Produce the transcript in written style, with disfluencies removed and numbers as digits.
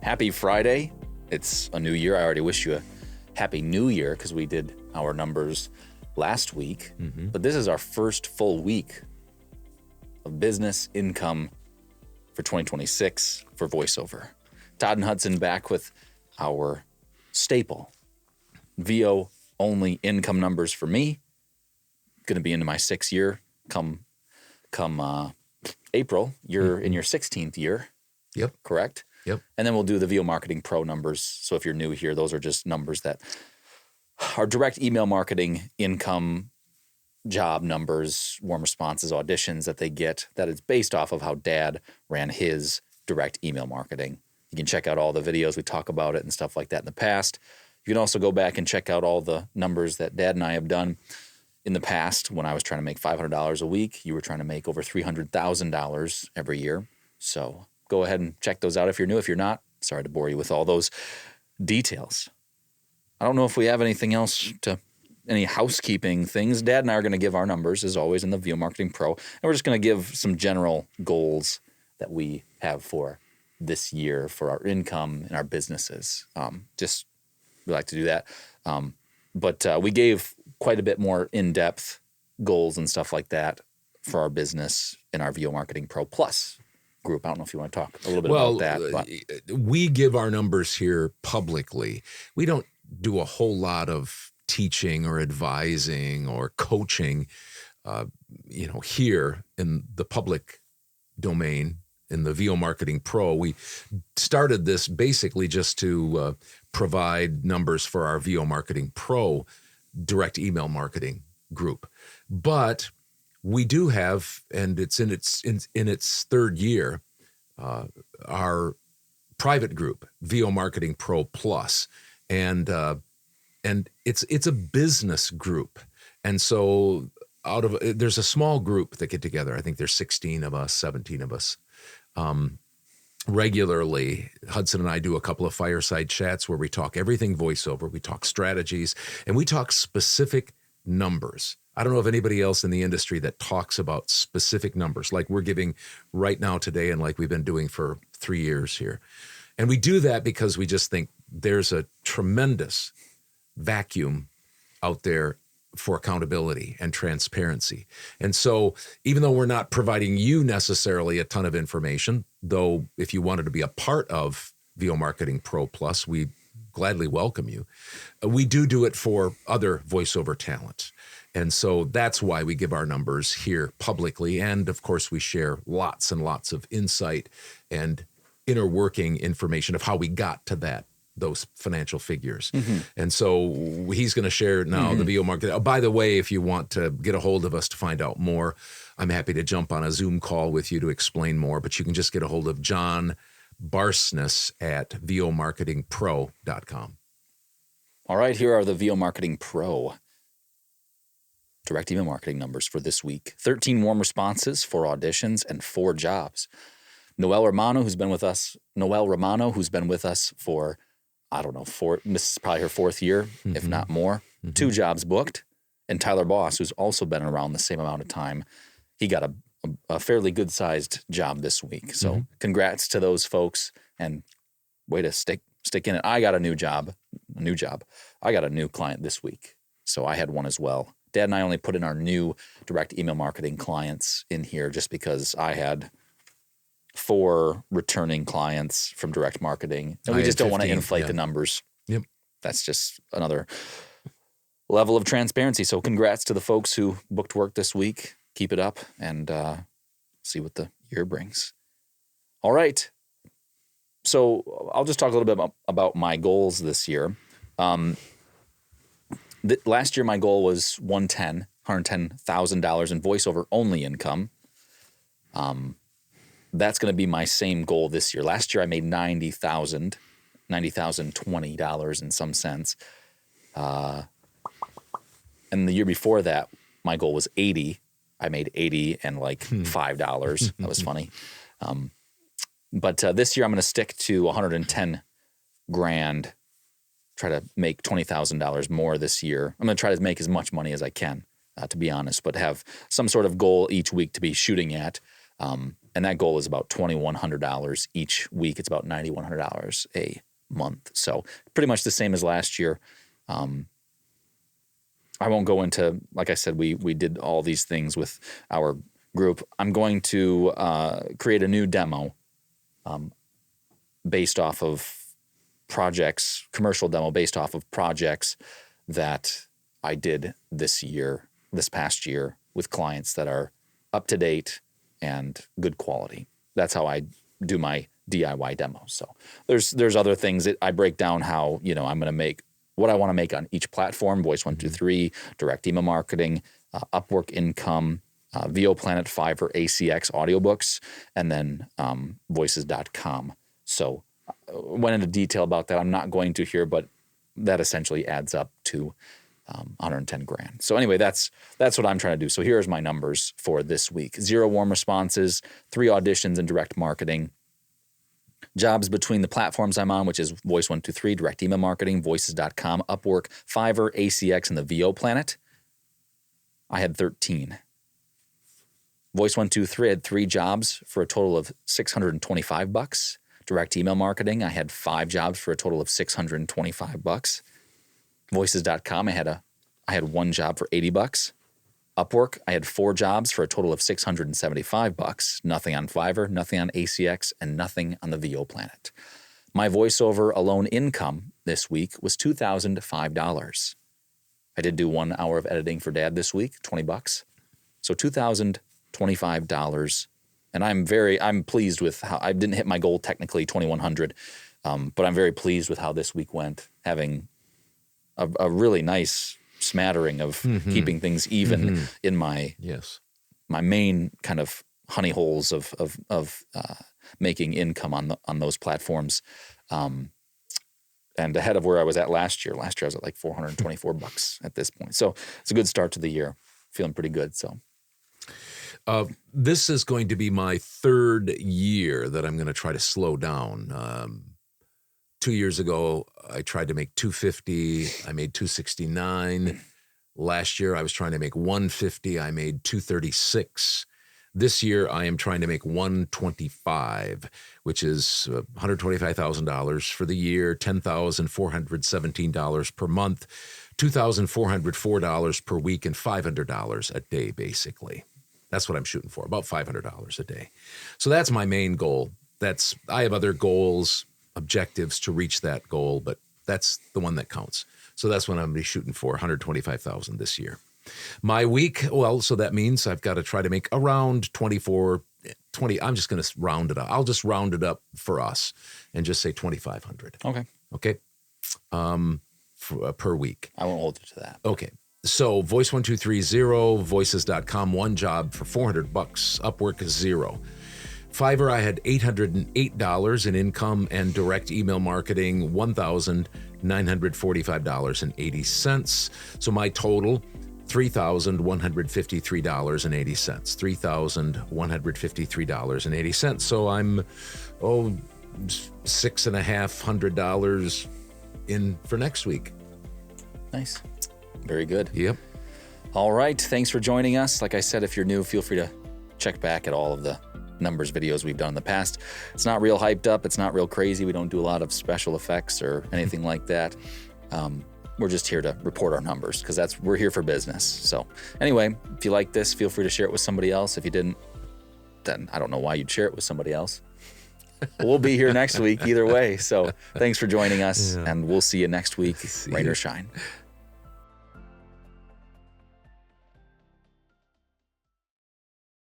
Happy Friday. It's a new year. I already wish you a happy new year because we did our numbers last week. But this is our first full week of business income for 2026 for VoiceOver. Todd and Hudson back with our staple VO only income numbers for me. Going to be into my 6th year come April. You're in your 16th year. Yep. Correct? Yep. And then we'll do the VO Marketing Pro numbers. So if you're new here, those are just numbers that are direct email marketing income job numbers, warm responses, auditions that they get, that is based off of how Dad ran his direct email marketing. You can check out all the videos. We talk about it and stuff like that in the past. You can also go back and check out all the numbers that Dad and I have done in the past. When I was trying to make $500 a week, you were trying to make over $300,000 every year. So go ahead and check those out if you're new. If you're not, sorry to bore you with all those details. I don't know if we have anything else any housekeeping things. Dad and I are going to give our numbers, as always, in the VO Marketing Pro. And we're just going to give some general goals that we have for this year for our income and our businesses. We like to do that. But we gave quite a bit more in-depth goals and stuff like that for our business in our VO Marketing Pro Plus group. I don't know if you want to talk a little bit about that. We give our numbers here publicly. We don't do a whole lot of teaching or advising or coaching, here in the public domain in the VO Marketing Pro. We started this basically just to provide numbers for our VO Marketing Pro direct email marketing group. But we do have, and it's in its 3rd year, our private group, VO Marketing Pro Plus, and it's a business group, and so there's a small group that get together. I think there's 16 of us, 17 of us, regularly. Hudson and I do a couple of fireside chats where we talk everything VoiceOver, we talk strategies, and we talk specific numbers. I don't know of anybody else in the industry that talks about specific numbers like we're giving right now today and like we've been doing for 3 years here. And we do that because we just think there's a tremendous vacuum out there for accountability and transparency. And so even though we're not providing you necessarily a ton of information, though if you wanted to be a part of VO Marketing Pro Plus, we gladly welcome you. We do it for other VoiceOver talent. And so that's why we give our numbers here publicly. And of course, we share lots and lots of insight and inner working information of how we got to those financial figures. And so he's going to share now the VO market. Oh, by the way, if you want to get a hold of us to find out more, I'm happy to jump on a Zoom call with you to explain more, but you can just get a hold of John Barsness at vomarketingpro.com. All right, here are the VO Marketing Pro direct email marketing numbers for this week. 13 warm responses, 4 auditions, and 4 jobs. Noelle Romano, who's been with us for, I don't know, this is probably her 4th year, if not more. 2 jobs booked. And Tyler Boss, who's also been around the same amount of time, he got a fairly good-sized job this week. So congrats to those folks, and way to stick in it. I got a new job. I got a new client this week, so I had one as well. Dad and I only put in our new direct email marketing clients in here just because I had 4 returning clients from direct marketing, and we just don't want to inflate the numbers. Yep. That's just another level of transparency. So congrats to the folks who booked work this week. Keep it up and see what the year brings. All right. So I'll just talk a little bit about my goals this year. Last year, my goal was $110,000 in VoiceOver only income. That's going to be my same goal this year. Last year, I made $90,020 in some sense. And the year before that, my goal was 80. I made 80 and like $5. That was funny. But this year I'm going to stick to 110 grand, try to make $20,000 more this year. I'm going to try to make as much money as I can, to be honest, but have some sort of goal each week to be shooting at. And that goal is about $2,100 each week. It's about $9,100 a month. So pretty much the same as last year. I won't go into, like I said, we did all these things with our group. I'm going to create a new demo based off of projects, commercial demo based off of projects that I did this past year with clients that are up to date and good quality. That's how I do my DIY demos. So there's other things that I break down how, I'm going to make what I want to make on each platform, Voice123, direct email marketing, Upwork Income, VO Planet, Fiverr, ACX audiobooks, and then voices.com. So went into detail about that. I'm not going to here, but that essentially adds up to $110,000. So anyway, that's what I'm trying to do. So here's my numbers for this week. 0 warm responses, 3 auditions in direct marketing, jobs between the platforms I'm on, which is Voice123, direct email marketing, voices.com, Upwork, Fiverr, ACX, and the VO Planet. I had 13. Voice123 had 3 jobs for a total of $625. Direct email marketing, I had 5 jobs for a total of $625. Voices.com, I had 1 job for $80. Upwork, I had 4 jobs for a total of $675. Nothing on Fiverr, nothing on ACX, and nothing on the VO Planet. My voiceover alone income this week was $2,005. I did do 1 hour of editing for Dad this week, $20. So $2,025. And I'm pleased with how I didn't hit my goal technically, 2,100, but I'm very pleased with how this week went, having a really nice smattering of keeping things even in my main kind of honey holes of making income on those platforms, and ahead of where I was at last year. Last year I was at like $424 at this point. So it's a good start to the year. Feeling pretty good. So. This is going to be my 3rd year that I'm going to try to slow down. 2 years ago, I tried to make 250. I made 269. Last year, I was trying to make 150. I made 236. This year, I am trying to make 125, which is $125,000 for the year, $10,417 per month, $2,404 per week, and $500 a day, basically. That's what I'm shooting for, about $500 a day. So that's my main goal. I have other goals, objectives to reach that goal, but that's the one that counts. So that's what I'm going to be shooting for, $125,000 this year. My week, so that means I've got to try to make around 20. I'm just going to round it up. I'll just round it up for us and just say 2,500. Okay. Per week. I won't hold you to that. Okay. So Voice1230, voices.com, 1 job for $400. Upwork is 0. Fiverr, I had $808 in income, and direct email marketing, $1,945.80. So my total, $3,153.80. $3,153.80. So I'm $650 in for next week. Nice. Very good. Yep. All right. Thanks for joining us. Like I said, if you're new, feel free to check back at all of the numbers videos we've done in the past. It's not real hyped up. It's not real crazy. We don't do a lot of special effects or anything like that. We're just here to report our numbers because we're here for business. So anyway, if you like this, feel free to share it with somebody else. If you didn't, then I don't know why you'd share it with somebody else. We'll be here next week either way. So thanks for joining us, and we'll see you next week, rain or shine.